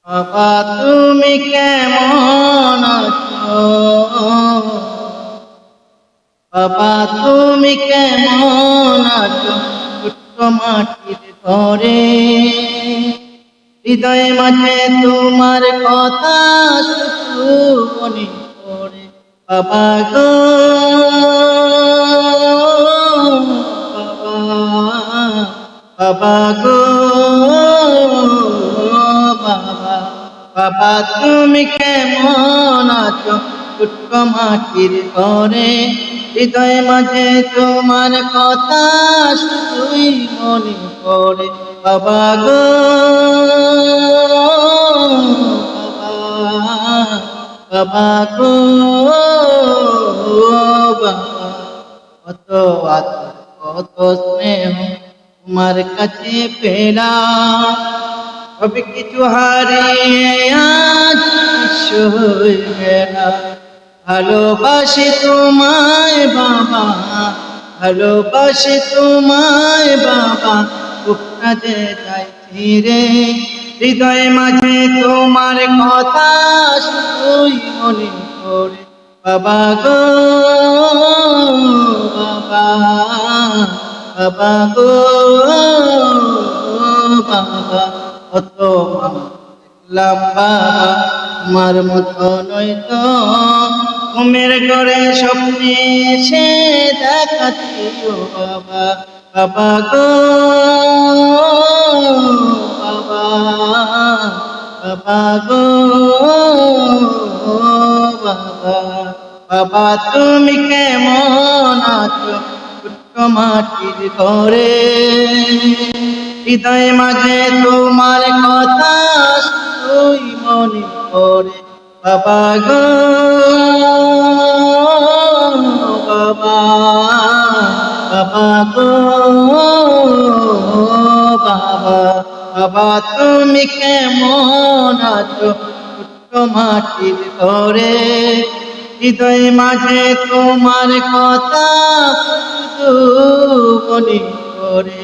বাবা তুমি কেমন আছো? বাবা তুমি কেমন আছো? ছোট্ট মাটির ঘরে হৃদয় মাঝে তোমার কথা শুধু মনে পড়ে। বাবা গো বাবা, বাবা গো বাবা, বাবা তুমি কেমন আছো? ছোট্ট মাটির ঘরে হৃদয় মাঝে তোমার কথা শুধুই মনে পড়ে। বাবা গো বাবা, বাবা গো বাবা, কত আদর কত স্নেহ তোমার কাছে পেলাম, সব কিছু হারিয়ে আজ নিঃস্ব হয়ে গেলাম। ভালোবাসি তোমায় বাবা, ভালোবাসি তোমায় বাবা, বুকটা যে চাইছি রে, হৃদয় মাঝে তোমার কথা শুধুই মনে পড়ে। বাবা গো বাবা, বাবা গো বাবা, কত দেখলাম বাবা তোমার মতো নয়তো, ঘুমের ঘরে স্বপ্নে এসে দেখাচ্ছিও বাবা। বাবা গো বাবা, বাবা গো বাবা, বাবা তুমি কেমন আছো? ছোট্ট মাটির ঘরে হৃদয় মাঝে তোমার কথা শুধুই মনে পড়ে। বাবা গো বাবা, বাবা গো বাবা, বাবা তুমি কেমন আছো? ছোট্ট মাটির ঘরে হৃদয় মাঝে তোমার কথা শুধু মনে পড়ে।